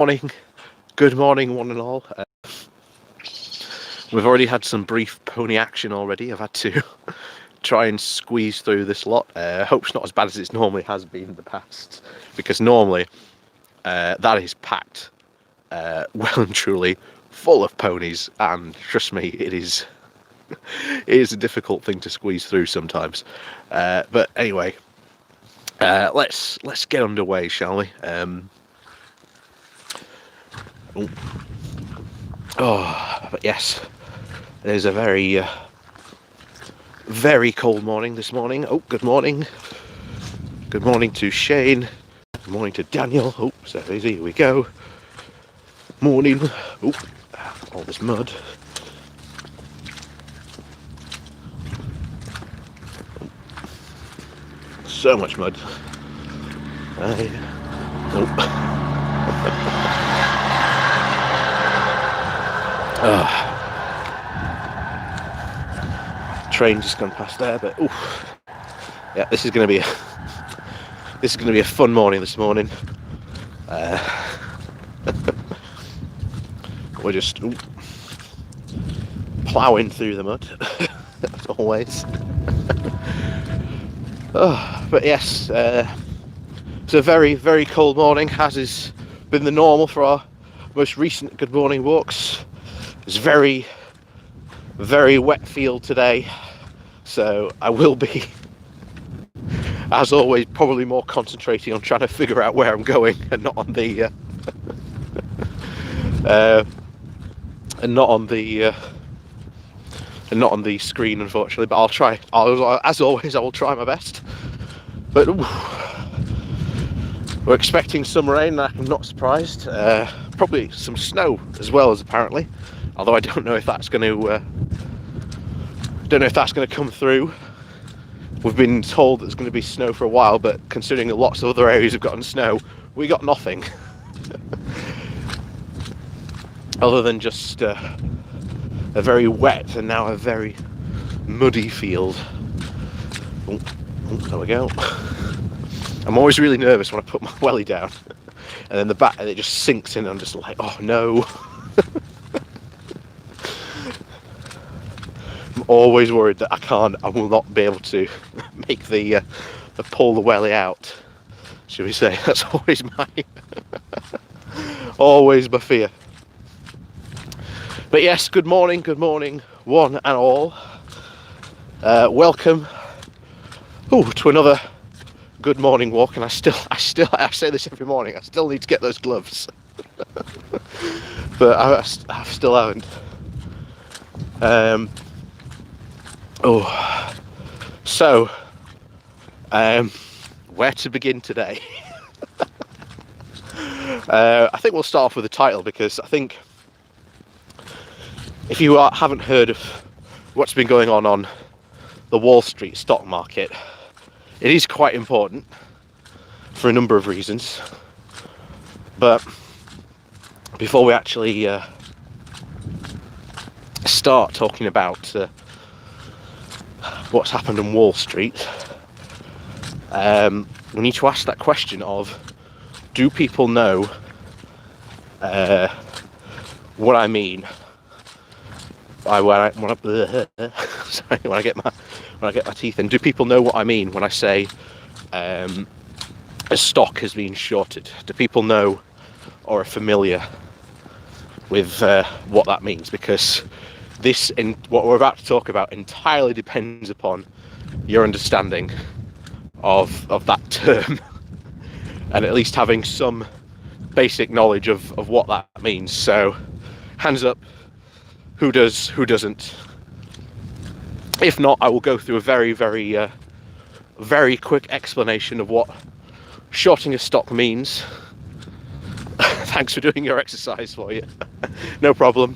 Morning, good morning, one and all. We've already had some brief pony action already. I've had to try and squeeze through this lot. Hope it's not as bad as it normally has been in the past, because normally that is packed well and truly full of ponies, and trust me, it is a difficult thing to squeeze through sometimes. But anyway, let's get underway, shall we? But yes, it is a very, very cold morning this morning. Oh, good morning. Good morning to Shane. Good morning to Daniel. Oh, so easy. Here we go. Morning. Oh, all this mud. So much mud. Train just gone past there, but yeah, this is going to be a fun morning this morning. We're just ploughing through the mud as always. But yes, it's a very, very cold morning, as has been the normal for our most recent good morning walks. It's very, very wet field today, so I will be, as always, probably more concentrating on trying to figure out where I'm going and not on the screen, unfortunately. But I'll try. As always, I will try my best. But we're expecting some rain. I'm not surprised. Probably some snow as well, as apparently. Although I don't know if that's going to come through. We've been told there's going to be snow for a while, but considering lots of other areas have gotten snow, we got nothing. Other than just a very wet and now a very muddy field. There we go. I'm always really nervous when I put my welly down, and then the back, and it just sinks in, and I'm just like, oh no. I'm always worried that I will not be able to make pull the welly out, shall we say. That's always always my fear. But yes, good morning, one and all. Welcome to another good morning walk, and I say this every morning, I still need to get those gloves. But I still haven't. So where to begin today? I think we'll start off with the title, because I think if you haven't heard of what's been going on the Wall Street stock market, it is quite important for a number of reasons. But before we actually start talking about what's happened on Wall Street, we need to ask that question of, do people know what I mean when I get my teeth in? Do people know what I mean when I say a stock has been shorted? Do people know or are familiar with what that means? Because what we're about to talk about entirely depends upon your understanding of that term, and at least having some basic knowledge of what that means. So hands up, who does, who doesn't? If not, I will go through a very, very, very quick explanation of what shorting a stock means. Thanks for doing your exercise for you. No problem.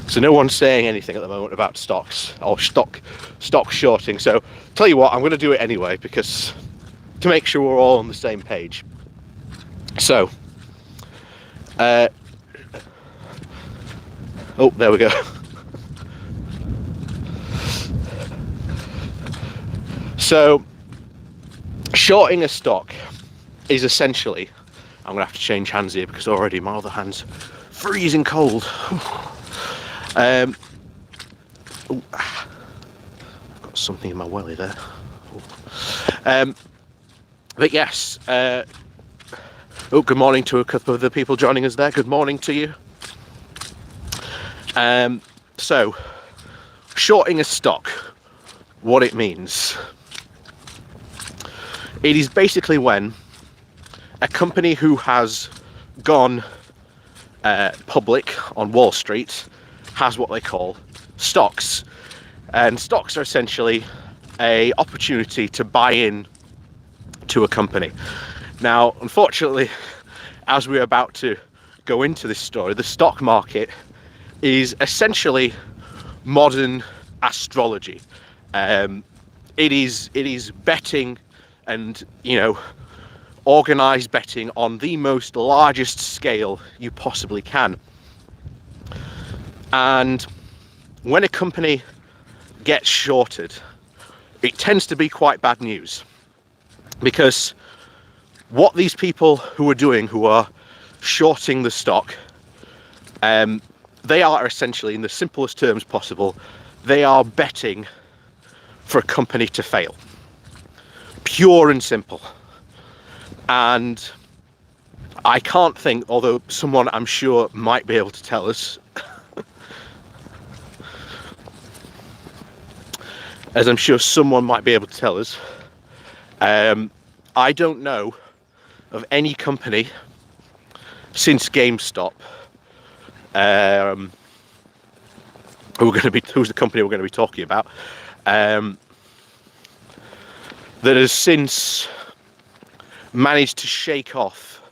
So no one's saying anything at the moment about stocks or stock shorting. So tell you what, I'm going to do it anyway, because to make sure we're all on the same page. So, there we go. So, shorting a stock is essentially, I'm going to have to change hands here because already my other hand's freezing cold. I've got something in my welly there. But yes, good morning to a couple of the people joining us there. Good morning to you. So, shorting a stock, what it means. It is basically when a company who has gone public on Wall Street has what they call stocks. And stocks are essentially an opportunity to buy in to a company. Now, unfortunately, as we're about to go into this story, the stock market is essentially modern astrology. It is betting and, organized betting on the most largest scale you possibly can. And when a company gets shorted, it tends to be quite bad news, because what these people who are doing, who are shorting the stock, they are essentially, in the simplest terms possible, they are betting for a company to fail. Pure and simple. And I can't think, although someone I'm sure might be able to tell us, as I'm sure someone might be able to tell us, I don't know of any company since GameStop, who's the company we're going to be talking about, that has since managed to shake off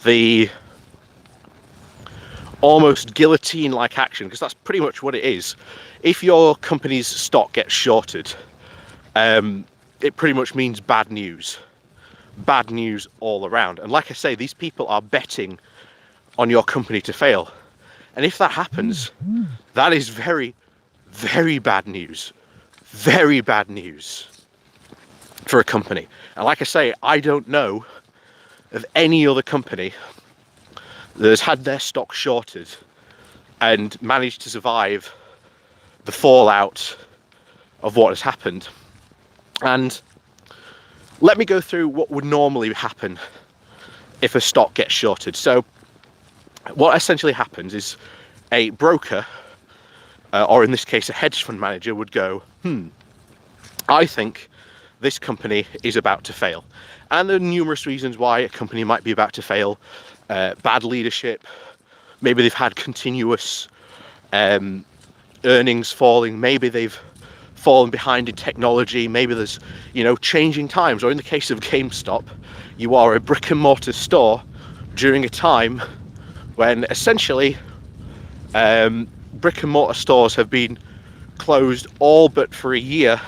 the almost guillotine-like action, because that's pretty much what it is. If your company's stock gets shorted, it pretty much means bad news all around. And like I say, these people are betting on your company to fail, and if that happens, that is very, very bad news for a company. And like I say, I don't know of any other company that has had their stock shorted and managed to survive the fallout of what has happened. And let me go through what would normally happen if a stock gets shorted. So what essentially happens is a broker, or in this case a hedge fund manager, would go, I think this company is about to fail. And there are numerous reasons why a company might be about to fail. Bad leadership, maybe they've had continuous earnings falling, maybe they've fallen behind in technology, maybe there's changing times, or in the case of GameStop, you are a brick and mortar store during a time when essentially brick and mortar stores have been closed all but for a year,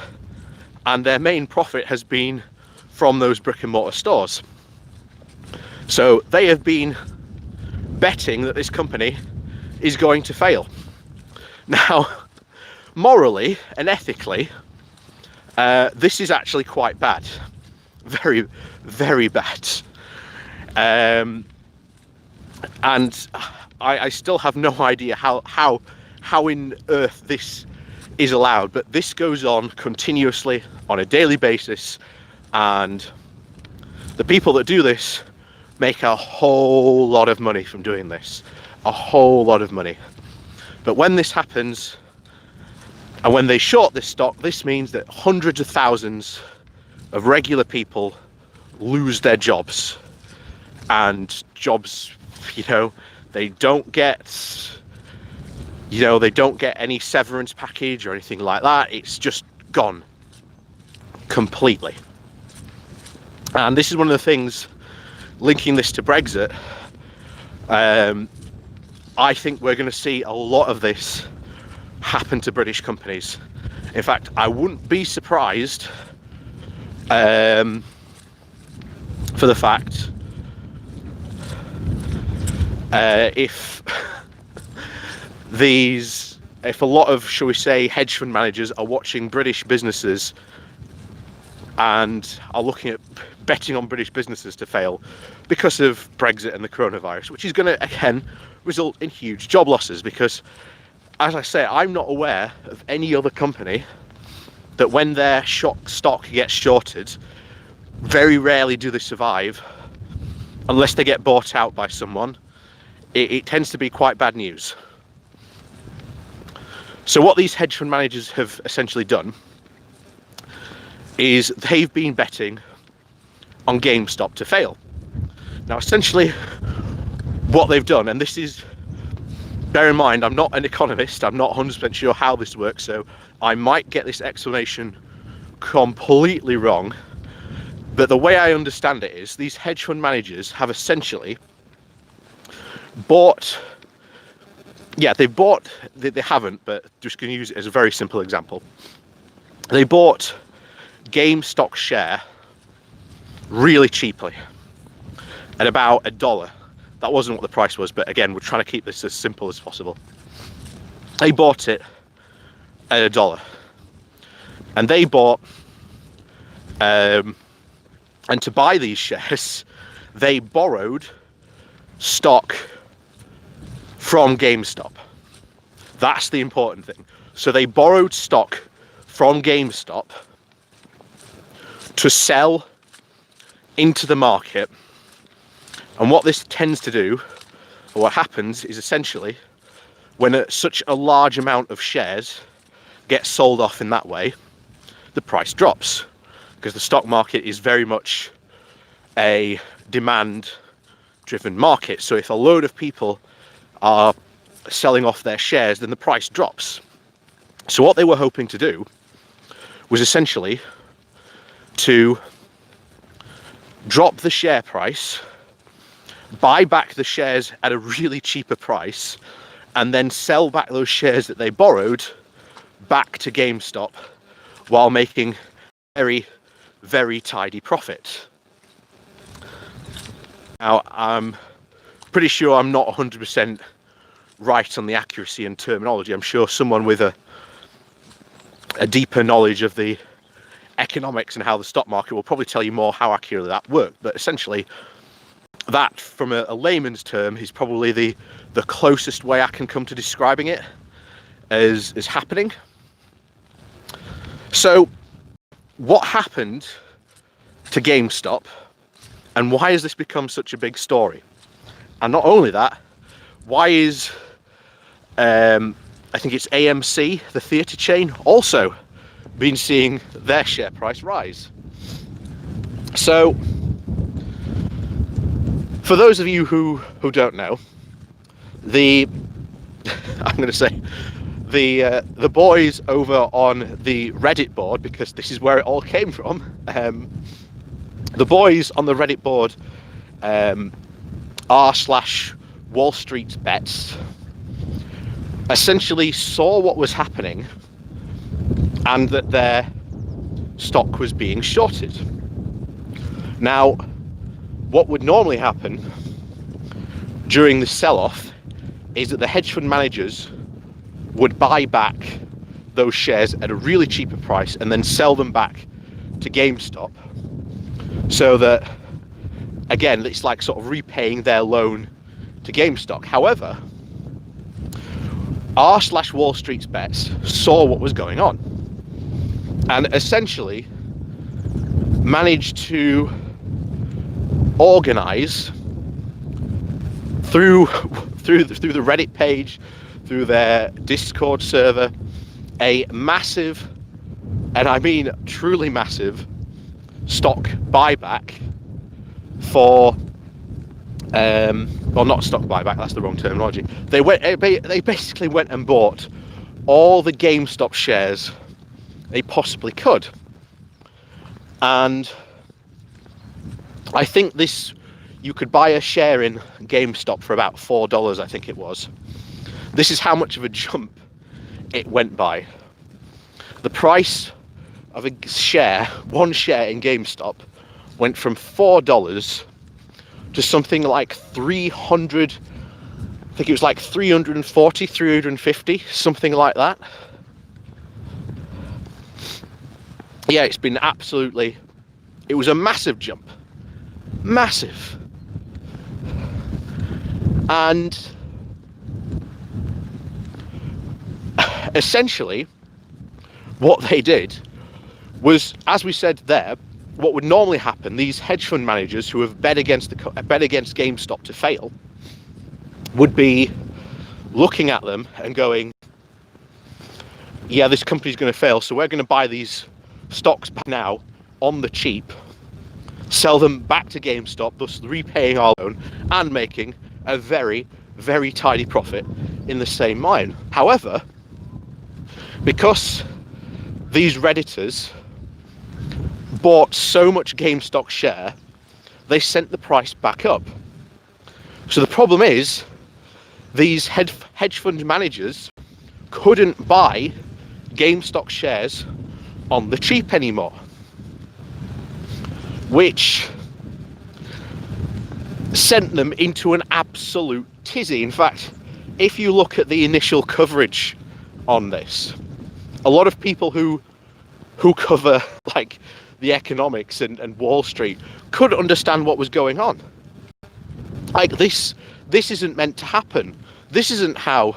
and their main profit has been from those brick and mortar stores. So they have been betting that this company is going to fail. Now, morally and ethically, this is actually quite bad. Very, very bad. And I still have no idea how in earth this is allowed, but this goes on continuously on a daily basis, and the people that do this make a whole lot of money from doing this. A whole lot of money. But when this happens, and when they short this stock, this means that hundreds of thousands of regular people lose their jobs. And jobs, they don't get, they don't get any severance package or anything like that. It's just gone completely. And this is one of the things, linking this to Brexit, I think we're going to see a lot of this happen to British companies. In fact, I wouldn't be surprised for the fact if a lot of, shall we say, hedge fund managers are watching British businesses and are looking at betting on British businesses to fail because of Brexit and the coronavirus, which is going to, again, result in huge job losses because, as I say, I'm not aware of any other company that when their stock gets shorted, very rarely do they survive unless they get bought out by someone. It tends to be quite bad news. So what these hedge fund managers have essentially done is they've been betting on GameStop to fail. Now, essentially, what they've done, and this is, bear in mind, I'm not an economist, I'm not 100% sure how this works, so I might get this explanation completely wrong, but the way I understand it is these hedge fund managers have essentially bought, they haven't, but just going to use it as a very simple example. They bought GameStop share really cheaply at about $1. That wasn't what the price was, but again, we're trying to keep this as simple as possible. They bought it at $1, and they bought, and to buy these shares, they borrowed stock from GameStop. That's the important thing. So they borrowed stock from GameStop to sell into the market. And what this tends to do, or what happens, is essentially when such a large amount of shares get sold off in that way, the price drops, because the stock market is very much a demand-driven market. So if a load of people are selling off their shares, then the price drops. So what they were hoping to do was essentially to drop the share price, buy back the shares at a really cheaper price, and then sell back those shares that they borrowed back to GameStop while making very, very tidy profit. Now, I'm pretty sure I'm not 100% right on the accuracy and terminology. I'm sure someone with a deeper knowledge of the economics and how the stock market will probably tell you more how accurately that worked. But essentially, that, from a layman's term, is probably the closest way I can come to describing it as happening. So, what happened to GameStop, and why has this become such a big story? And not only that, why is, I think it's AMC, the theatre chain, also been seeing their share price rise? So, for those of you who don't know, I'm going to say, the boys over on the Reddit board, because this is where it all came from, the boys on the Reddit board, r/Wall Street Bets, essentially saw what was happening and that their stock was being shorted. Now, what would normally happen during the sell-off is that the hedge fund managers would buy back those shares at a really cheaper price and then sell them back to GameStop, so that, again, it's like sort of repaying their loan to GameStop. However, r/Wall Street's Bets saw what was going on and essentially managed to organize through the Reddit page, through their Discord server, a massive, and I mean truly massive, stock buyback for, well, not stock buyback, that's the wrong terminology. They basically went and bought all the GameStop shares they possibly could. And I think you could buy a share in GameStop for about $4, I think it was. This is how much of a jump it went by. The price of a share, one share in GameStop, went from $4 to something like 300, I think it was like 340, 350, something like that. yeah, it's been absolutely, it was a massive jump. Massive. And essentially, what they did was, as we said there, what would normally happen, these hedge fund managers who have bet against GameStop to fail would be looking at them and going, yeah, this company's going to fail, so we're going to buy these stocks back now on the cheap, sell them back to GameStop, thus repaying our loan and making a very, very tidy profit in the same mine. However, because these Redditors bought so much GameStop share, they sent the price back up. So the problem is, these hedge fund managers couldn't buy GameStop shares on the cheap anymore, which sent them into an absolute tizzy. In fact, if you look at the initial coverage on this, a lot of people who cover like the economics and Wall Street couldn't understand what was going on. Like, this isn't meant to happen. This isn't how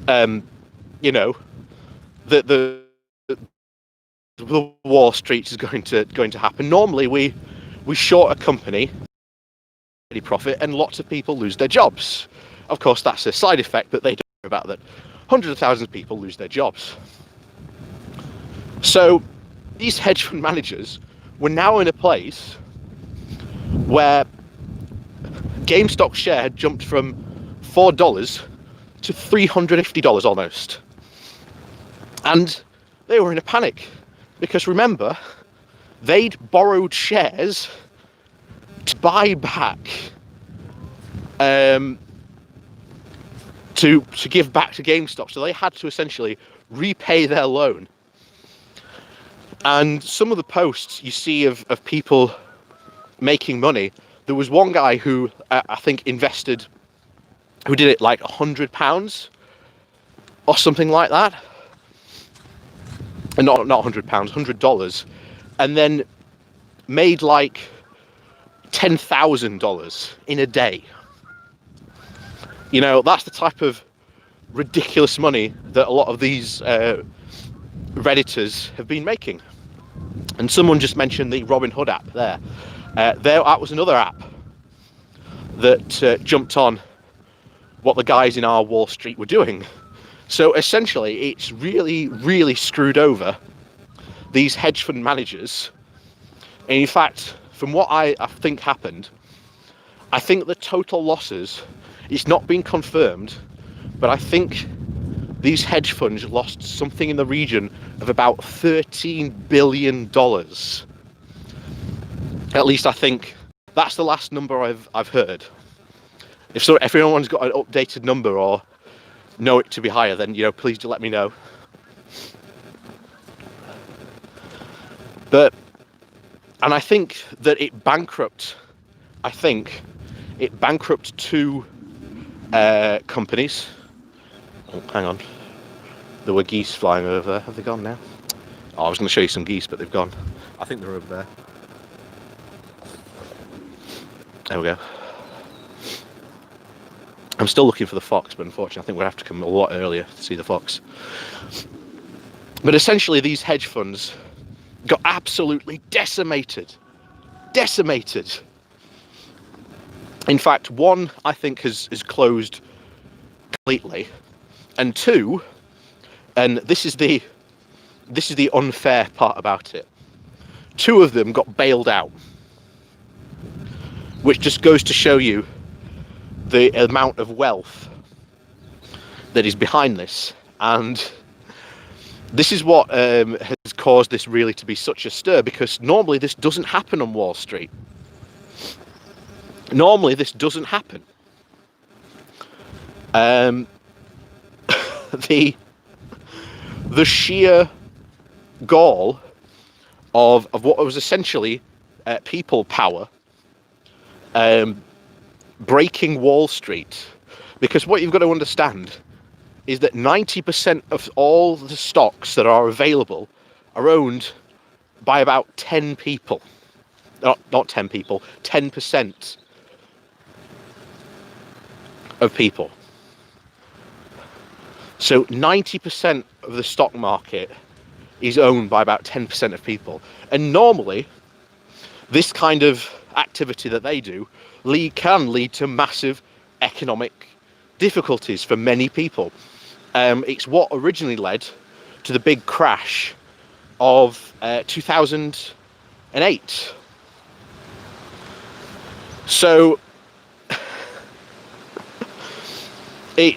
you know, the Wall Street is going to happen. Normally we short a company, profit, and lots of people lose their jobs. Of course, that's a side effect that they don't know about, that hundreds of thousands of people lose their jobs. So these hedge fund managers were now in a place where GameStop share had jumped from $4 to $350 almost. And they were in a panic because, remember, they'd borrowed shares to buy back, to give back to GameStop. So they had to essentially repay their loan. And some of the posts you see of people making money, there was one guy who I think invested, who did it like £100 or something like that. And not £100, $100, and then made like $10,000 in a day. You know, that's the type of ridiculous money that a lot of these Redditors have been making. And someone just mentioned the Robinhood app there. That was another app that jumped on what the guys in our Wall Street were doing. So essentially, it's really, really screwed over these hedge fund managers. And in fact, from what I think happened, I think the total losses, it's not been confirmed, but I think these hedge funds lost something in the region of about $13 billion. At least I think that's the last number I've heard. If anyone's got an updated number or know it to be higher, then, you know, please do let me know. And I think that it bankrupt two companies. Oh, hang on, there were geese flying over there. Have they gone now? Oh, I was going to show you some geese, but they've gone. I think they're over there. There we go. I'm still looking for the fox, but unfortunately I think we'll have to come a lot earlier to see the fox. But essentially, these hedge funds got absolutely decimated. In fact, one, I think, has closed completely, and two, and this is the unfair part about it, two of them got bailed out, which just goes to show you the amount of wealth that is behind this. And this is what has caused this really to be such a stir, because normally this doesn't happen on Wall Street. Normally this doesn't happen. The sheer gall of what was essentially people power breaking Wall Street, because what you've got to understand is that 90% of all the stocks that are available are owned by about 10 people. Not 10 people, 10% of people. So 90% of the stock market is owned by about 10% of people. And normally, this kind of activity that they do can lead to massive economic difficulties for many people. It's what originally led to the big crash of 2008. So there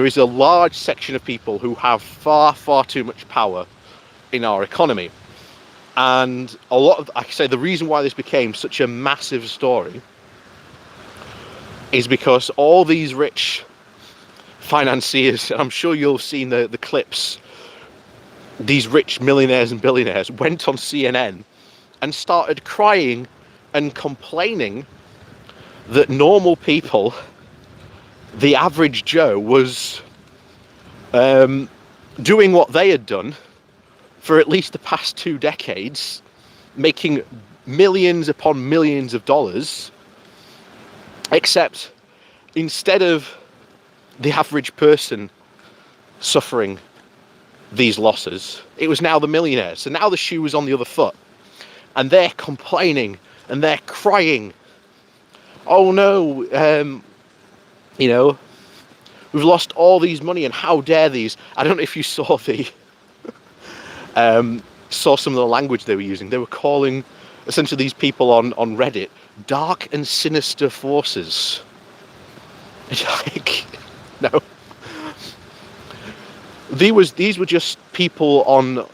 is a large section of people who have far too much power in our economy, and a lot of, I say, the reason why this became such a massive story is because all these rich financiers, and I'm sure you've seen the clips, these rich millionaires and billionaires went on CNN and started crying and complaining that normal people, the average Joe, was doing what they had done for at least the past 2 decades, making millions upon millions of dollars, except instead of the average person suffering these losses, it was now the millionaires. So now the shoe was on the other foot, and they're complaining and they're crying. Oh no, we've lost all these money, and how dare these? I don't know if you saw saw some of the language they were using. They were calling essentially these people on Reddit dark and sinister forces. Like, no. These were just people on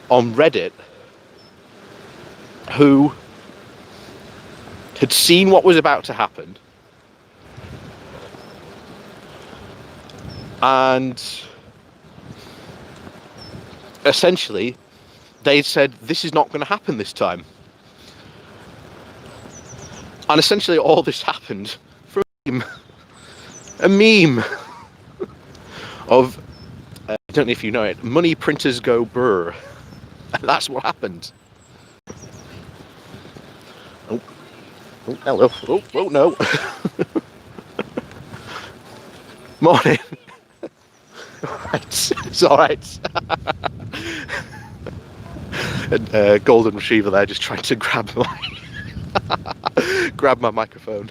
Reddit who had seen what was about to happen, and essentially they said this is not going to happen this time. And essentially all this happened from a meme of I don't know if you know it, money printers go brr. And that's what happened. Oh, hello. Oh no. Morning. Right, it's all right. And golden retriever there, just trying to grab my microphone.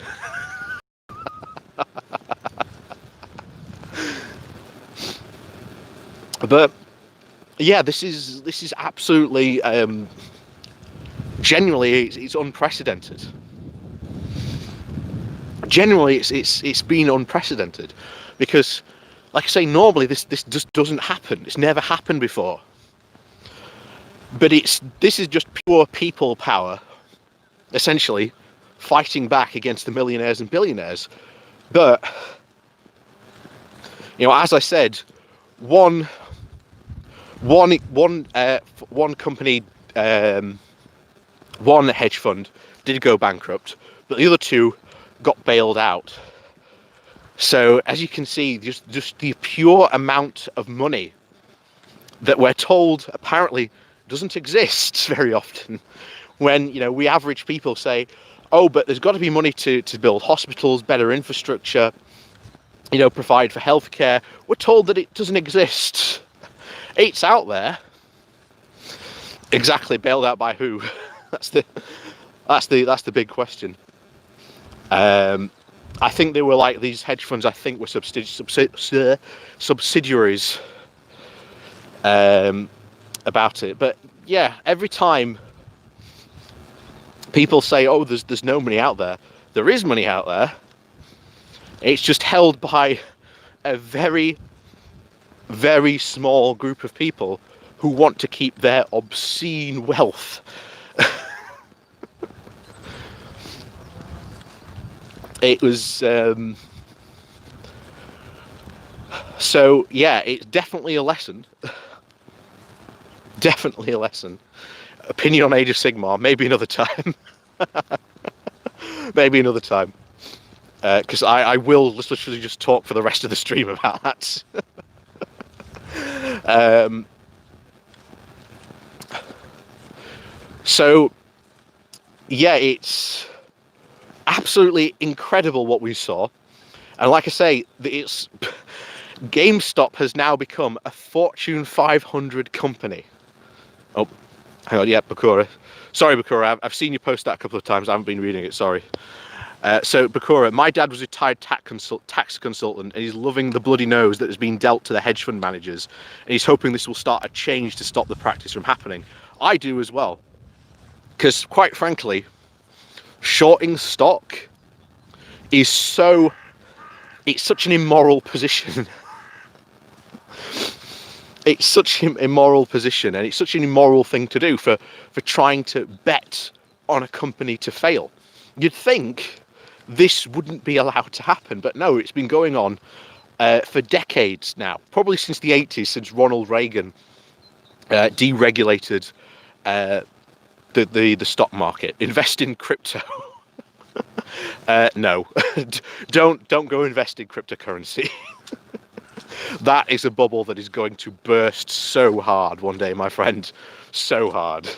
But yeah, this is absolutely genuinely it's unprecedented. Generally, it's been unprecedented because, like I say, normally this just doesn't happen. It's never happened before. But this is just pure people power, essentially, fighting back against the millionaires and billionaires. But as I said, one company, one hedge fund did go bankrupt, but the other two got bailed out. So as you can see, just the pure amount of money that we're told apparently doesn't exist very often, when we average people say, oh, but there's got to be money to build hospitals, better infrastructure, provide for healthcare. We're told that it doesn't exist. It's out there. Exactly, bailed out by who? That's the big question. I think they were like these hedge funds. I think were subsidiaries about it. But yeah, every time people say, "Oh, there's no money out there," there is money out there. It's just held by a very, very small group of people who want to keep their obscene wealth. It was so yeah, it's definitely a lesson. Definitely a lesson. Opinion on Age of Sigmar, maybe another time. Maybe another time. Because I will literally just talk for the rest of the stream about that. So, yeah, it's absolutely incredible what we saw. And like I say, it's GameStop has now become a Fortune 500 company. Oh, hang on, yeah, Bakura. Sorry, Bakura, I've seen you post that a couple of times. I haven't been reading it, sorry. So, Bakura, my dad was a retired tax consultant, and he's loving the bloody nose that has been dealt to the hedge fund managers, and he's hoping this will start a change to stop the practice from happening. I do as well, because quite frankly, shorting stock is it's such an immoral position. It's such an immoral position, and it's such an immoral thing to do for trying to bet on a company to fail. You'd think this wouldn't be allowed to happen, but no, it's been going on for decades now, probably since the 80s, since Ronald Reagan deregulated the stock market. Invest in crypto. No, don't go invest in cryptocurrency. That is a bubble that is going to burst so hard one day, my friend, so hard.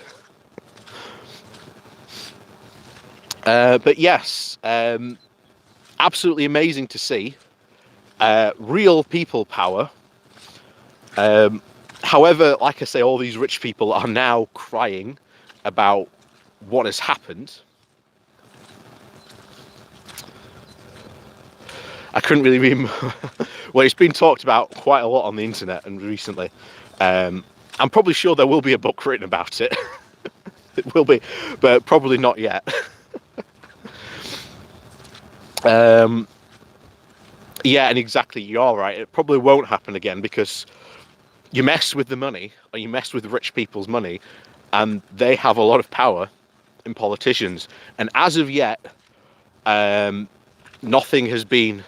But yes, absolutely amazing to see real people power. However, like I say, all these rich people are now crying about what has happened. I couldn't really be well, it's been talked about quite a lot on the internet and recently. I'm probably sure there will be a book written about it. It will be, but probably not yet. Yeah, and exactly, you're right. It probably won't happen again, because you mess with the money, or you mess with rich people's money, and they have a lot of power in politicians. And as of yet, nothing has been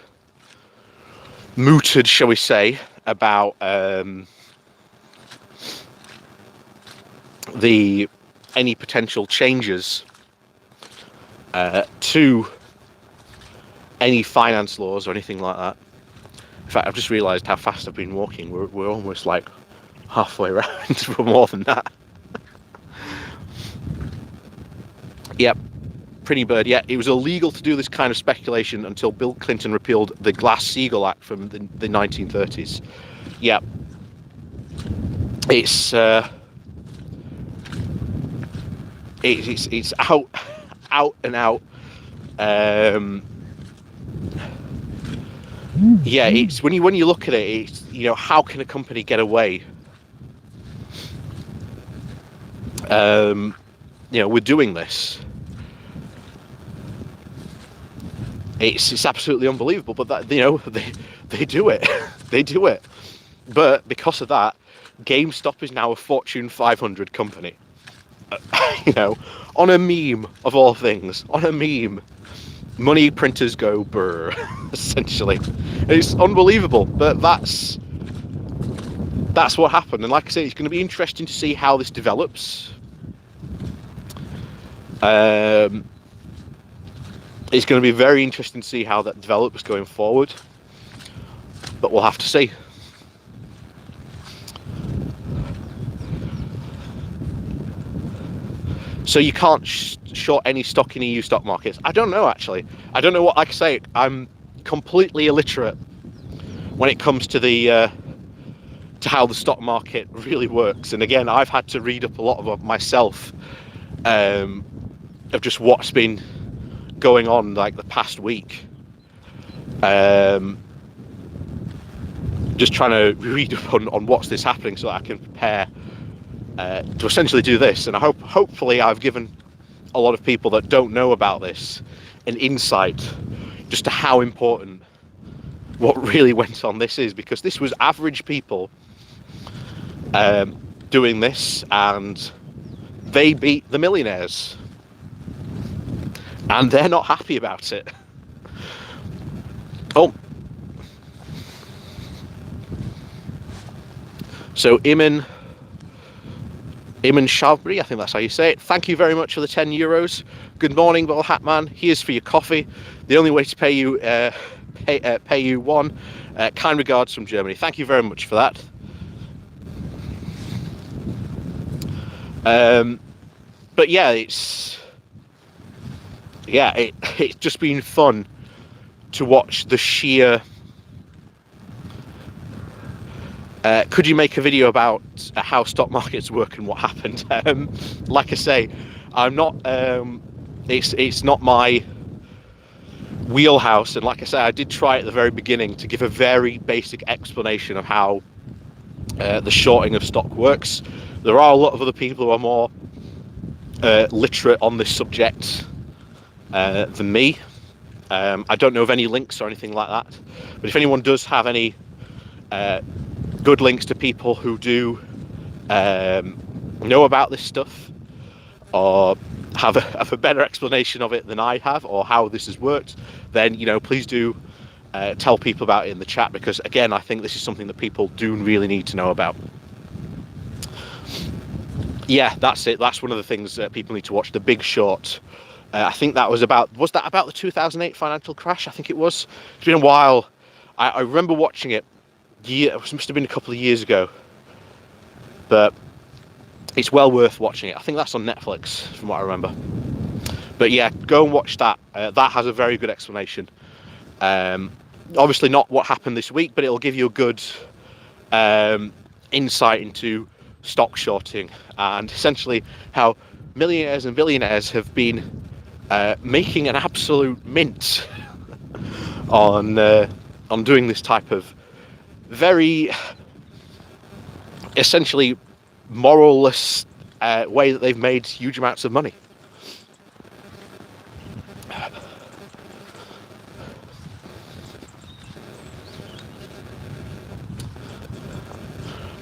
mooted, shall we say, about any potential changes to any finance laws or anything like that. In fact, I've just realised how fast I've been walking. We're almost like halfway around, for more than that. Yep. Pretty bird, yeah. It was illegal to do this kind of speculation until Bill Clinton repealed the Glass-Steagall Act from the 1930s. Yeah. It's out and out. Yeah, it's when you look at it, it's, you know, how can a company get away with doing this? It's absolutely unbelievable, but that, they do it. They do it. But because of that, GameStop is now a Fortune 500 company. On a meme of all things, on a meme, money printers go brr, essentially. It's unbelievable, but that's what happened. And like I say, it's going to be interesting to see how this develops. It's going to be very interesting to see how that develops going forward, but we'll have to see. So you can't short any stock in EU stock markets? I don't know, actually. I don't know what I can say. I'm completely illiterate when it comes to to how the stock market really works. And again, I've had to read up a lot of myself of just what's been going on like the past week. Just trying to read up on what's this happening so that I can prepare to essentially do this. And hopefully I've given a lot of people that don't know about this an insight just to how important what really went on this is, because this was average people doing this, and they beat the millionaires, and they're not happy about it. Oh, so Iman Shavri, I think that's how you say it. Thank you very much for the €10. Good morning, Ball Hat Man. Here's for your coffee. The only way to pay you one. Kind regards from Germany. Thank you very much for that. but yeah, it's it's just been fun to watch the sheer. Could you make a video about how stock markets work and what happened? Like I say, I'm not. It's not my wheelhouse, and like I say, I did try at the very beginning to give a very basic explanation of how the shorting of stock works. There are a lot of other people who are more literate on this subject than me. I don't know of any links or anything like that, but if anyone does have any good links to people who do know about this stuff, or have a better explanation of it than I have, or how this has worked, then please do tell people about it in the chat, because again, I think this is something that people do really need to know about. Yeah, that's it. That's one of the things that people need to watch. The Big Short. I think that was that about the 2008 financial crash? I think it was. It's been a while. I remember watching it. It must have been a couple of years ago, but it's well worth watching it. I think that's on Netflix, from what I remember. But yeah, go and watch that. That has a very good explanation. Obviously not what happened this week, but it'll give you a good insight into stock shorting and essentially how millionaires and billionaires have been making an absolute mint on doing this type of very essentially moralless way that they've made huge amounts of money.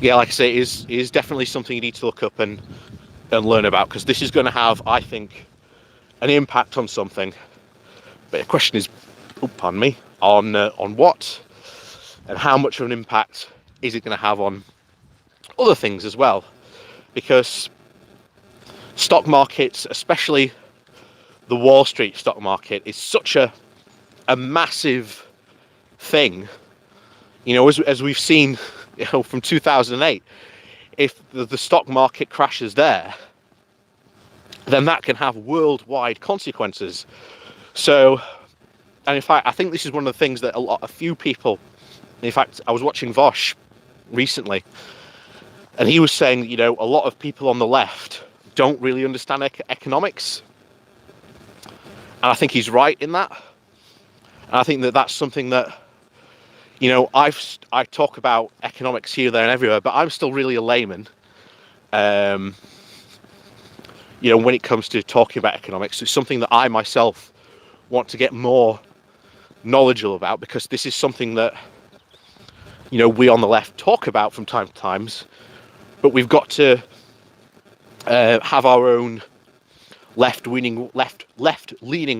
Yeah, like I say, it is definitely something you need to look up and learn about, because this is going to have, I think, an impact on something. But the question is, pardon me, on what, and how much of an impact is it going to have on other things as well? Because stock markets, especially the Wall Street stock market, is such a massive thing. As we've seen, from 2008, if the stock market crashes there, then that can have worldwide consequences. So, and in fact, I think this is one of the things that a few people, in fact, I was watching Vosh recently, and he was saying, a lot of people on the left don't really understand economics. And I think he's right in that. And I think that that's something that, I talk about economics here, there, and everywhere, but I'm still really a layman. When it comes to talking about economics, it's something that I myself want to get more knowledgeable about, because this is something that, we on the left talk about from time to time, but we've got to have our own left-leaning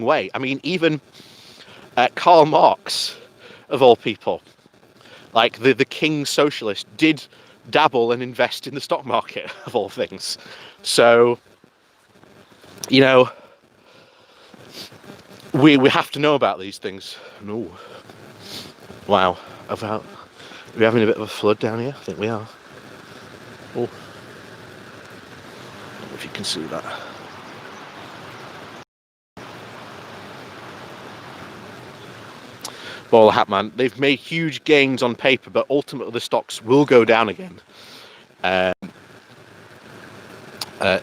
way. I mean, even Karl Marx, of all people, like the king socialist, did dabble and invest in the stock market, of all things. So, we have to know about these things. No, wow, are we having a bit of a flood down here? I think we are. Oh, I don't know if you can see that. Ball of hat, man. They've made huge gains on paper, but ultimately the stocks will go down again.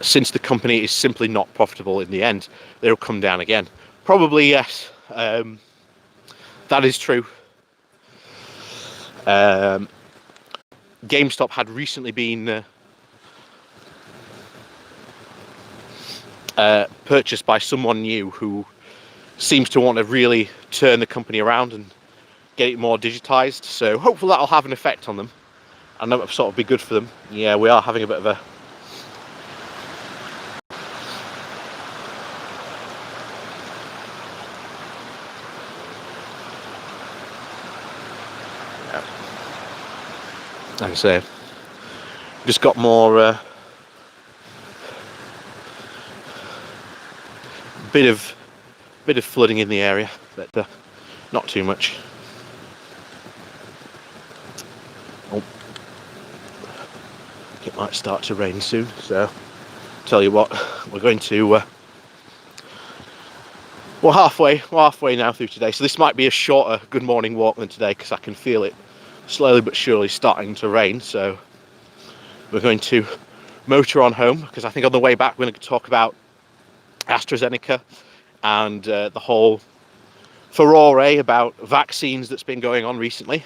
Since the company is simply not profitable in the end, they'll come down again. Probably, yes. That is true. GameStop had recently been purchased by someone new who seems to want to really turn the company around and get it more digitized. So hopefully that'll have an effect on them, and that will sort of be good for them. Yeah, we are having a bit of a like I say, just got more bit of flooding in the area, but not too much. Oh, it might start to rain soon, so tell you what, we're going to we're halfway now through today, so this might be a shorter good morning walk than today because I can feel it slowly but surely starting to rain. So we're going to motor on home because I think on the way back we're going to talk about AstraZeneca and the whole furore about vaccines that's been going on recently.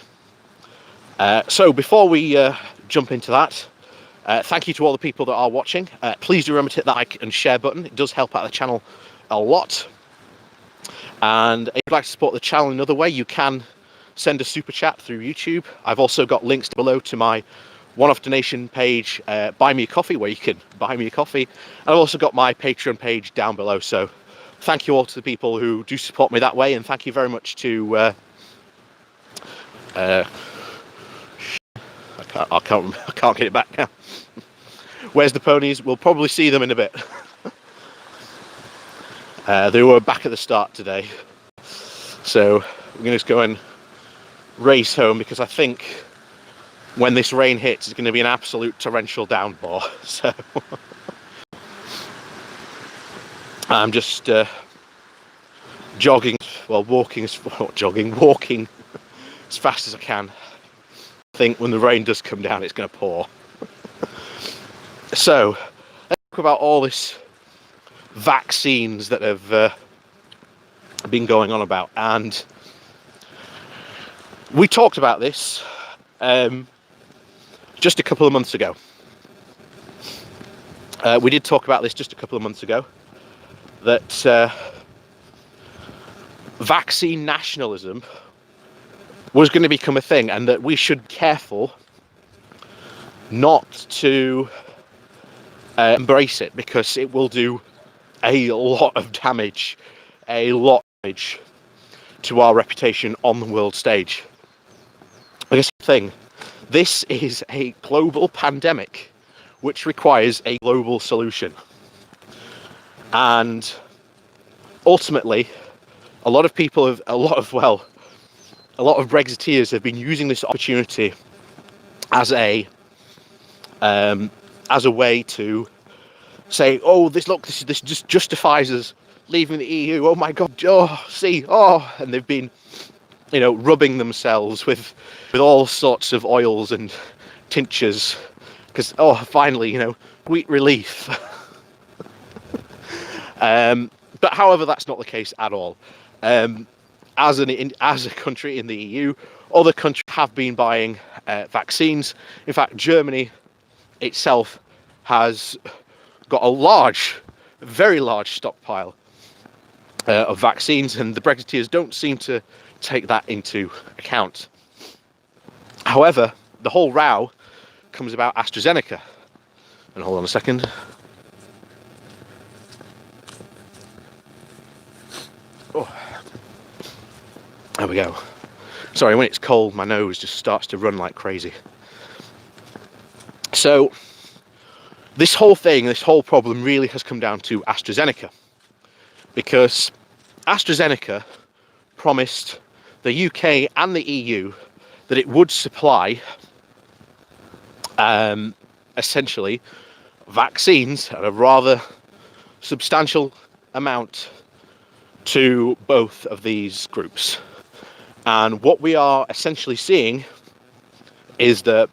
So before we jump into that, thank you to all the people that are watching. Please do remember to hit that like and share button. It does help out the channel a lot. And if you'd like to support the channel another way, you can send a super chat through YouTube. I've also got links below to my one-off donation page, Buy Me a Coffee, where you can buy me a coffee. And I've also got my Patreon page down below. So thank you all to the people who do support me that way. And thank you very much to... I can't get it back now. Where's the ponies? We'll probably see them in a bit. They were back at the start today. So we're going to just go and race home because I think when this rain hits, it's going to be an absolute torrential downpour. So I'm just walking as fast as I can. I think when the rain does come down, it's going to pour. So let's talk about all this vaccines that have been going on about, and we talked about this just a couple of months ago. We did talk about this just a couple of months ago, that vaccine nationalism was going to become a thing, and that we should be careful not to embrace it because it will do a lot of damage to our reputation on the world stage. I guess the thing, this is a global pandemic which requires a global solution, and ultimately a lot of Brexiteers have been using this opportunity as a way to say, oh, this just justifies us leaving the EU. Oh my God, and they've been, rubbing themselves with all sorts of oils and tinctures because, finally, sweet relief. But however, that's not the case at all. As a country in the EU, other countries have been buying vaccines. In fact, Germany itself has got a very large stockpile of vaccines, and the Brexiteers don't seem to take that into account. However, the whole row comes about AstraZeneca. And hold on a second. Oh, there we go. Sorry, when it's cold, my nose just starts to run like crazy. So this whole problem really has come down to AstraZeneca, because AstraZeneca promised the UK and the EU that it would supply essentially vaccines at a rather substantial amount to both of these groups. And what we are essentially seeing is that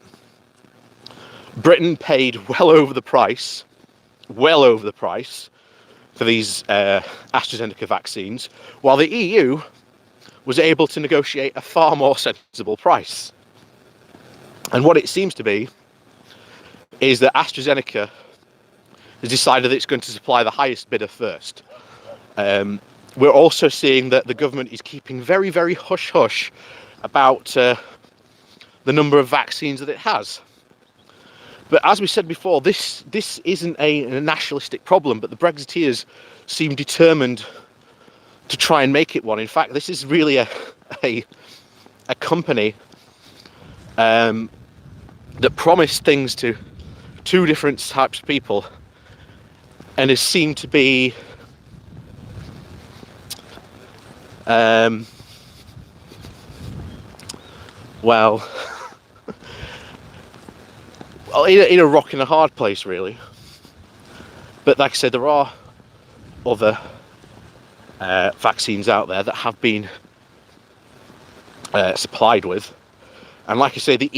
Britain paid well over the price for these AstraZeneca vaccines, while the EU was able to negotiate a far more sensible price. And what it seems to be is that AstraZeneca has decided that it's going to supply the highest bidder first. We're also seeing that the government is keeping very, very hush-hush about the number of vaccines that it has. But as we said before, this isn't a nationalistic problem, but the Brexiteers seem determined to try and make it one. In fact, this is really a company that promised things to two different types of people and has seemed to be in a rock and a hard place, really. But like I said, there are other vaccines out there that have been supplied with, and like I say, the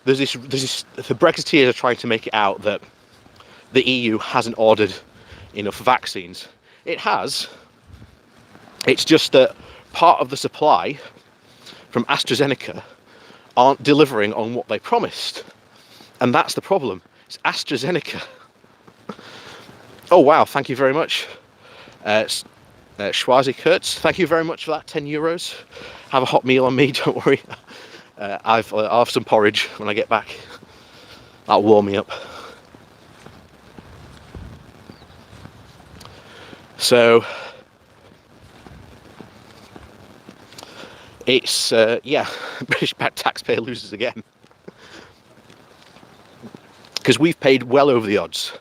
Brexiteers are trying to make it out that the EU hasn't ordered enough vaccines. It has. It's just that part of the supply from AstraZeneca aren't delivering on what they promised, and that's the problem. It's AstraZeneca. Oh wow, thank you very much. Schwazi Kurtz, thank you very much for that, €10. Have a hot meal on me, don't worry. I'll have some porridge when I get back. That'll warm me up. So it's yeah, British taxpayer loses again, because we've paid well over the odds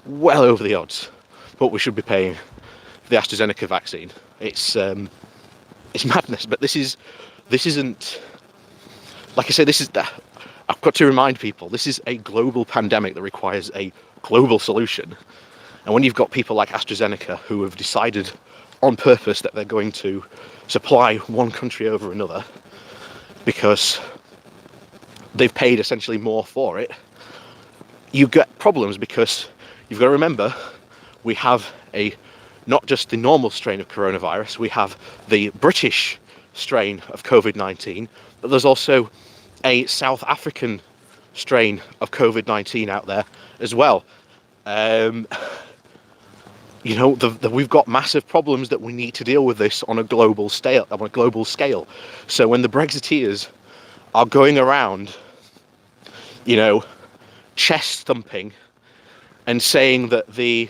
what we should be paying for the AstraZeneca vaccine. It's madness. But this isn't, like I say, I've got to remind people, this is a global pandemic that requires a global solution. And when you've got people like AstraZeneca who have decided on purpose that they're going to supply one country over another because they've paid essentially more for it, you get problems, because you've got to remember, we have not just the normal strain of coronavirus, we have the British strain of COVID-19, but there's also a South African strain of COVID-19 out there as well. You know, we've got massive problems that we need to deal with this on a global scale. So when the Brexiteers are going around, you know, chest thumping and saying that you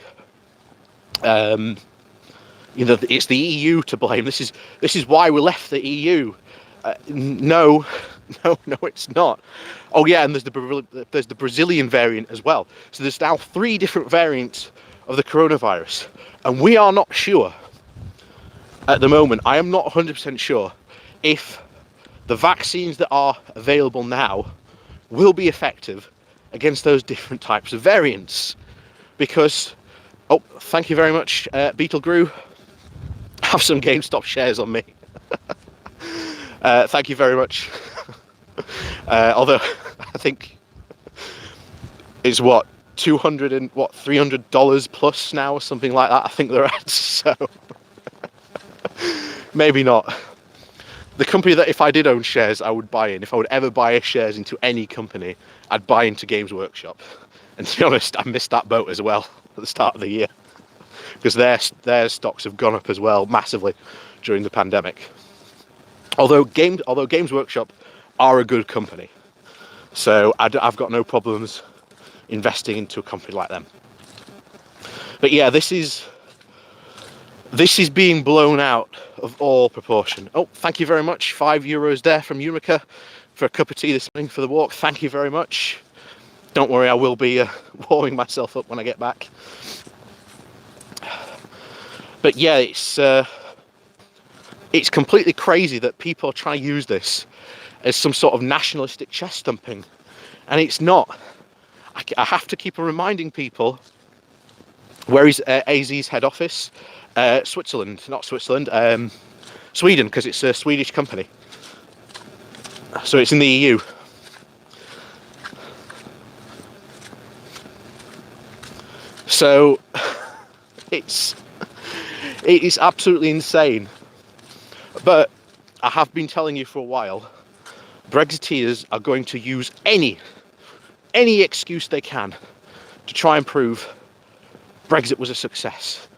know, it's the EU to blame. This is why we left the EU. No, it's not. Oh yeah, and there's the Brazilian variant as well. So there's now 3 different variants of the coronavirus, and we are not sure at the moment. I am not 100% sure if the vaccines that are available now will be effective against those different types of variants, because oh, thank you very much, Beetle Grew. Have some GameStop shares on me. Thank you very much. Although I think it's what, $300 plus now, or something like that, I think they're at. So maybe not. The company that if I did own shares I would buy in, if I would ever buy shares into any company, I'd buy into Games Workshop. And to be honest, I missed that boat as well at the start of the year, because their stocks have gone up as well massively during the pandemic. Although Games Workshop are a good company, so I've got no problems investing into a company like them. But yeah, this is being blown out of all proportion. Oh, thank you very much, €5 there from Umica for a cup of tea this morning for the walk. Thank you very much. Don't worry, I will be warming myself up when I get back. But yeah, it's completely crazy that people are trying to use this as some sort of nationalistic chest thumping, and it's not. I have to keep reminding people, where is AZ's head office? Sweden, because it's a Swedish company. So it's in the EU. So it is absolutely insane. But I have been telling you for a while, Brexiteers are going to use any excuse they can to try and prove Brexit was a success.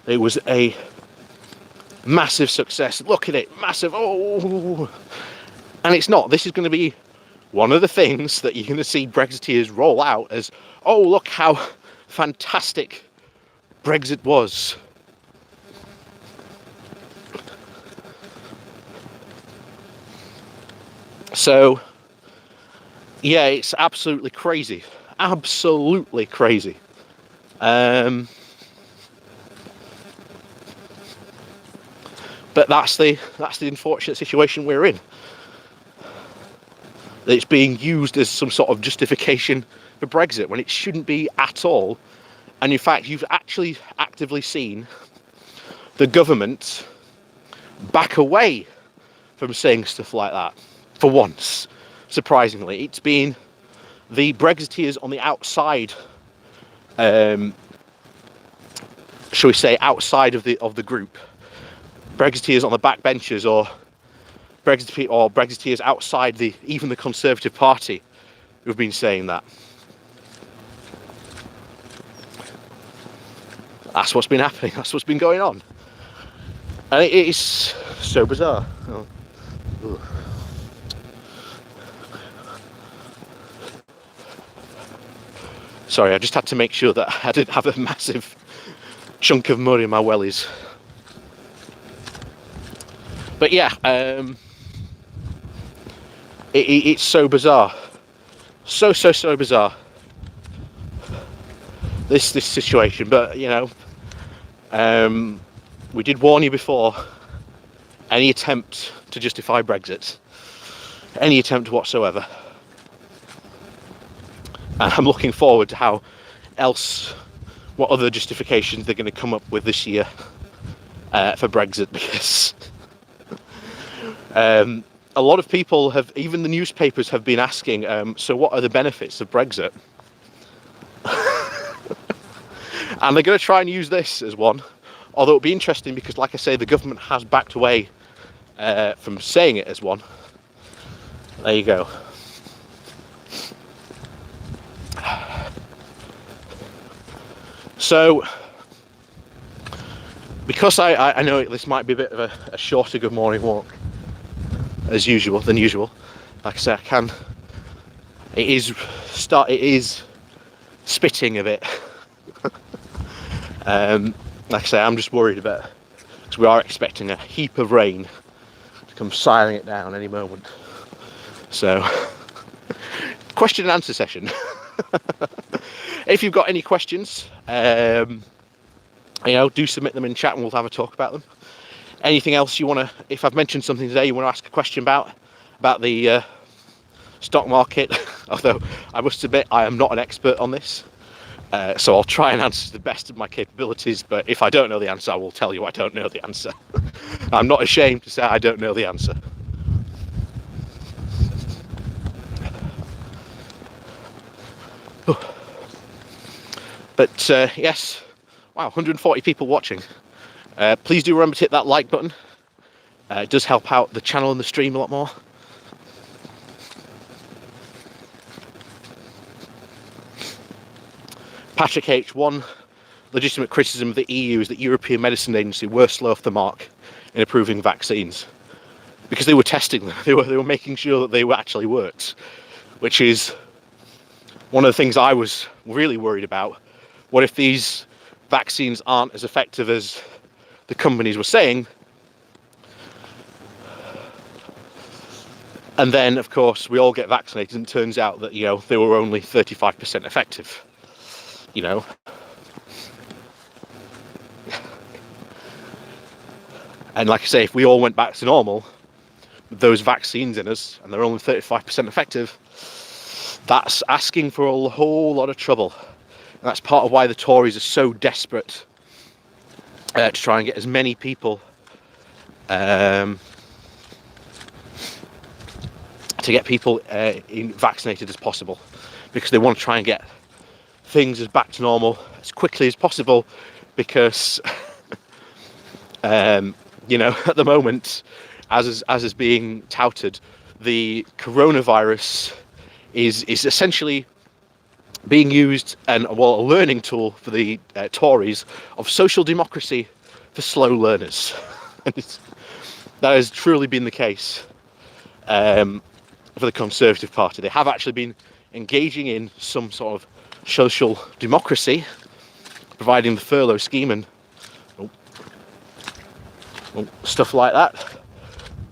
It was a massive success. Look at it, massive. Oh, and it's not. This is going to be one of the things that you're going to see Brexiteers roll out as, oh, look how fantastic Brexit was. So yeah, it's absolutely crazy. Absolutely crazy. But that's the unfortunate situation we're in. It's being used as some sort of justification for Brexit when it shouldn't be at all And in fact, you've actually actively seen the government back away from saying stuff like that. For once, surprisingly, it's been the Brexiteers on the outside, shall we say, outside of the group, Brexiteers on the backbenchers, or Brexiteers outside even the Conservative Party, who've been saying that. That's what's been happening. That's what's been going on, and it is so bizarre. Oh. Sorry, I just had to make sure that I didn't have a massive chunk of mud in my wellies. But yeah, it's so bizarre, so bizarre, this situation. But you know, we did warn you before. Any attempt to justify Brexit, any attempt whatsoever. And I'm looking forward to what other justifications they're going to come up with this year for Brexit, because a lot of people even the newspapers have been asking, so what are the benefits of Brexit? And they're going to try and use this as one, although it'll be interesting because, like I say, the government has backed away from saying it as one. There you go. So, because I know this might be a bit of a shorter good morning walk than usual. Like I say, it is spitting a bit. Like I say, I'm just worried about, because we are expecting a heap of rain to come siling it down any moment. So, question and answer session. If you've got any questions, do submit them in chat and we'll have a talk about them. Anything else you want to, if I've mentioned something today you want to ask a question about the stock market, although I must admit I am not an expert on this, so I'll try and answer to the best of my capabilities, but if I don't know the answer, I will tell you I don't know the answer. I'm not ashamed to say I don't know the answer. But yes, wow, 140 people watching. Please do remember to hit that like button. It does help out the channel and the stream a lot more. Patrick H, one legitimate criticism of the EU is that European Medicine Agency were slow off the mark in approving vaccines, because they were testing them. They were making sure that they actually worked, which is one of the things I was really worried about. What if these vaccines aren't as effective as the companies were saying? And then, of course, we all get vaccinated and it turns out that, they were only 35% effective, And like I say, if we all went back to normal, with those vaccines in us, and they're only 35% effective, that's asking for a whole lot of trouble. And that's part of why the Tories are so desperate to try and get as many people vaccinated as possible, because they want to try and get things back to normal as quickly as possible, because at the moment, as is being touted, the coronavirus is essentially being used a learning tool for the Tories of social democracy for slow learners. That has truly been the case for the Conservative Party. They have actually been engaging in some sort of social democracy, providing the furlough scheme and stuff like that.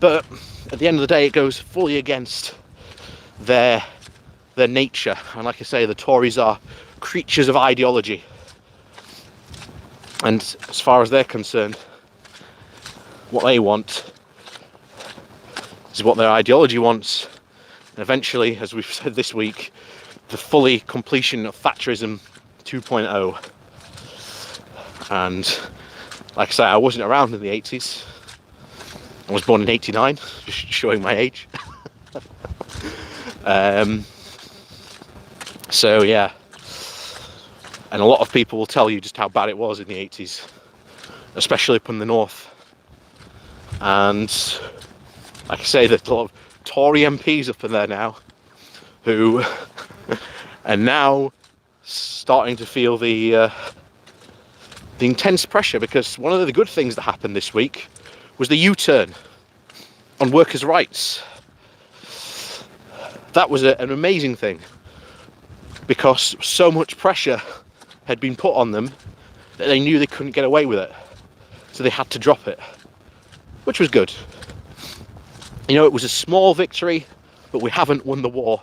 But at the end of the day, it goes fully against their nature. And like I say, the Tories are creatures of ideology. And as far as they're concerned, what they want is what their ideology wants. And eventually, as we've said this week, the fully completion of Thatcherism 2.0. And like I say, I wasn't around in the 80s. I was born in 89, just showing my age. So yeah, and a lot of people will tell you just how bad it was in the 80s, especially up in the north. And like I say, there's a lot of Tory MPs up in there now who are now starting to feel the intense pressure, because one of the good things that happened this week was the U-turn on workers' rights. That was an amazing thing, because so much pressure had been put on them that they knew they couldn't get away with it, so they had to drop it, which was good. You know, it was a small victory, but we haven't won the war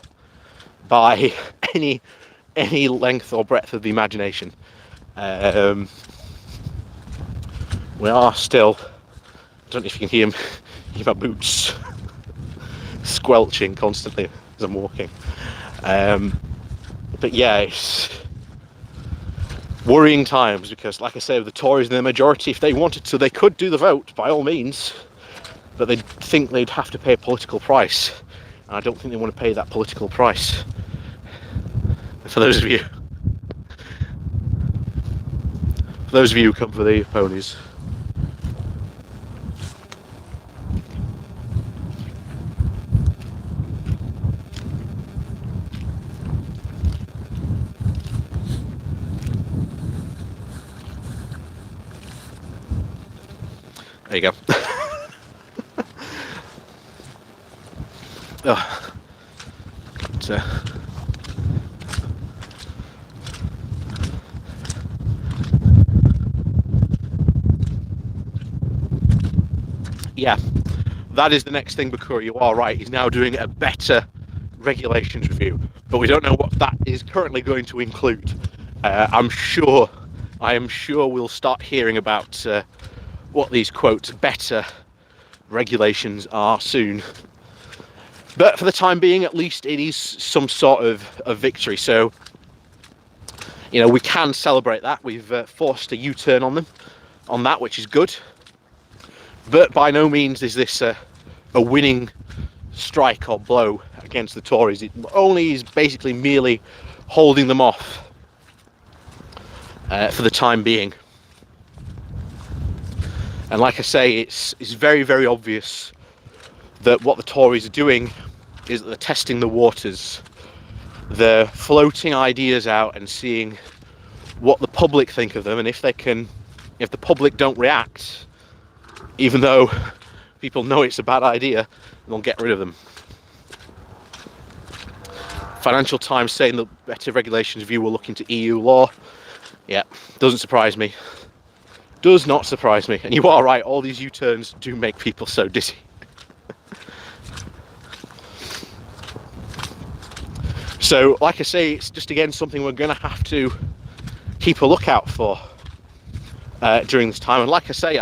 by any length or breadth of the imagination. We are still, I don't know if you can hear my boots squelching constantly as I'm walking. But yeah, it's worrying times, because like I say, the Tories and the majority, if they wanted to, they could do the vote by all means, but they'd think they'd have to pay a political price, and I don't think they want to pay that political price. For those of you who come for the ponies. There you go. Oh. Yeah, that is the next thing, Bakura. You are right. He's now doing a better regulations review, but we don't know what that is currently going to include. I am sure we'll start hearing about what these, quote, better regulations are soon. But for the time being, at least, it is some sort of a victory. So, you know, we can celebrate that. We've forced a U-turn on them, on that, which is good. But by no means is this a winning strike or blow against the Tories. It only is basically merely holding them off for the time being. And like I say, it's very, very obvious that what the Tories are doing is that they're testing the waters. They're floating ideas out and seeing what the public think of them, and if the public don't react, even though people know it's a bad idea, they'll get rid of them. Financial Times saying the better regulations review will look into EU law. Yeah, doesn't surprise me. Does not surprise me. And you are right, all these U-turns do make people so dizzy. So, like I say, it's just again something we're going to have to keep a lookout for during this time. And like I say,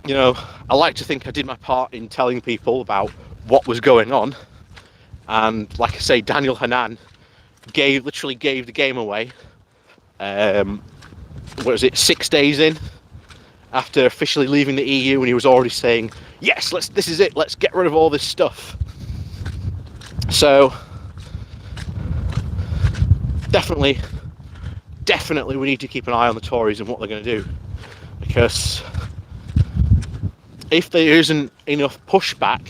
you know, I like to think I did my part in telling people about what was going on. And like I say, Daniel Hannan literally gave the game away. What was it, 6 days in after officially leaving the EU, and he was already saying, yes, this is it, let's get rid of all this stuff. So definitely we need to keep an eye on the Tories and what they're going to do, because if there isn't enough pushback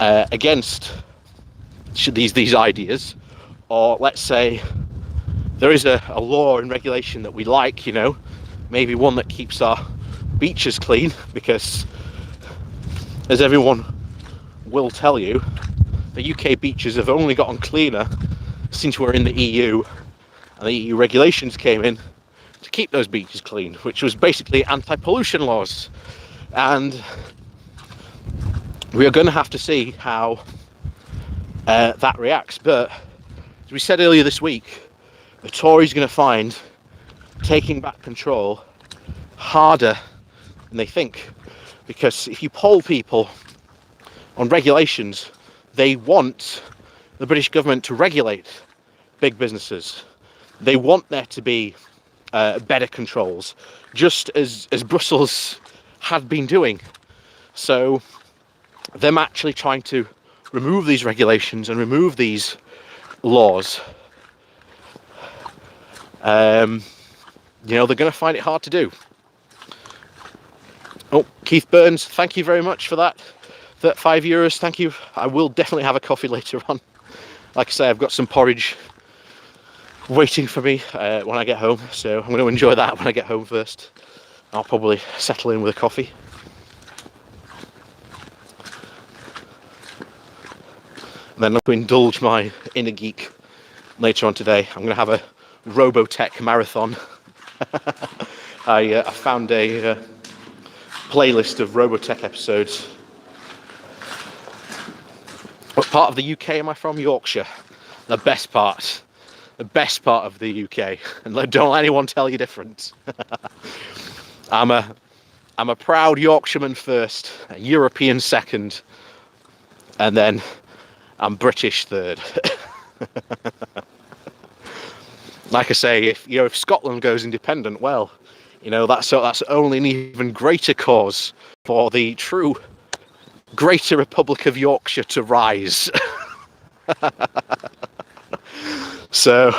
against these ideas, or let's say there is a law and regulation that we like, you know, maybe one that keeps our beaches clean, because as everyone will tell you, the UK beaches have only gotten cleaner since we're in the EU, and the EU regulations came in to keep those beaches clean, which was basically anti-pollution laws. And we are going to have to see how that reacts. But as we said earlier this week, the Tories are going to find taking back control harder than they think, because if you poll people on regulations, they want the British government to regulate big businesses. They want there to be better controls, just as Brussels had been doing. So them actually trying to remove these regulations and remove these laws, you know, they're going to find it hard to do. Oh, Keith Burns, thank you very much for that. That €5, thank you. I will definitely have a coffee later on. Like I say, I've got some porridge waiting for me when I get home, so I'm going to enjoy that when I get home first. I'll probably settle in with a coffee. And then to indulge my inner geek later on today, I'm going to have a Robotech marathon. I found a playlist of Robotech episodes. What part of the UK am I from? Yorkshire. The best part of the UK, and don't let anyone tell you different. I'm a proud Yorkshireman first, a European second, and then I'm British third. Like I say, if Scotland goes independent, well, you know, that's only an even greater cause for the true Greater Republic of Yorkshire to rise. So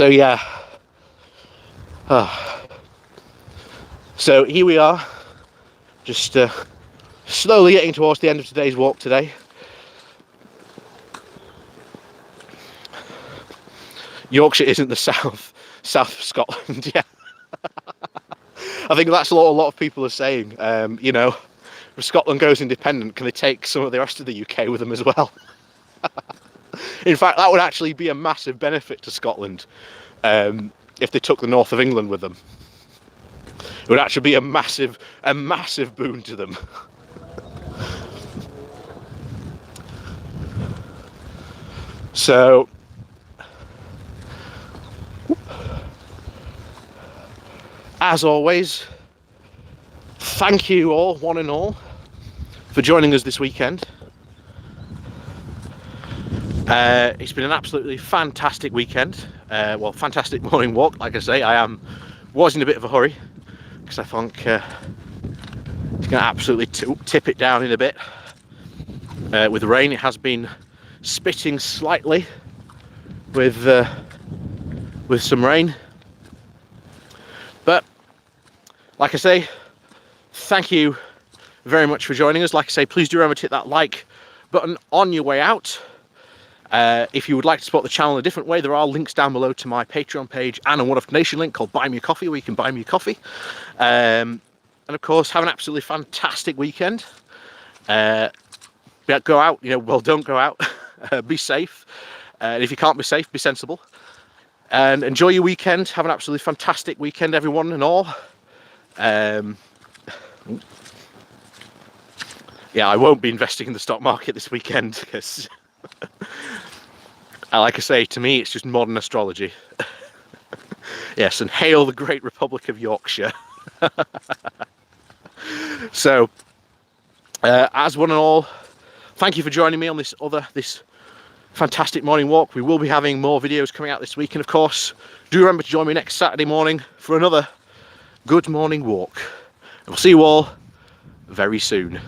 yeah. So here we are, just slowly getting towards the end of today's walk today. Yorkshire isn't the south of Scotland. Yeah. I think that's what a lot of people are saying. You know, if Scotland goes independent, can they take some of the rest of the UK with them as well? In fact, that would actually be a massive benefit to Scotland if they took the north of England with them. It would actually be a massive boon to them. So, as always, thank you all, one and all, for joining us this weekend. It's been an absolutely fantastic weekend. Well, fantastic morning walk. Like I say, was in a bit of a hurry because I think it's going to absolutely tip it down in a bit. With the rain, it has been spitting slightly with some rain. But like I say, thank you very much for joining us. Like I say, please do remember to hit that like button on your way out. If you would like to support the channel in a different way, there are links down below to my Patreon page and a one-off donation link called Buy Me a Coffee, where you can buy me a coffee. And of course, have an absolutely fantastic weekend. Go out, you know, well, don't go out. Be safe. And if you can't be safe, be sensible. And enjoy your weekend. Have an absolutely fantastic weekend, everyone and all. Yeah, I won't be investing in the stock market this weekend because, like I say, to me, it's just modern astrology. Yes, and hail the great Republic of Yorkshire. So, as one and all, thank you for joining me on this fantastic morning walk. We will be having more videos coming out this week, and of course, do remember to join me next Saturday morning for another good morning walk. And we'll see you all very soon.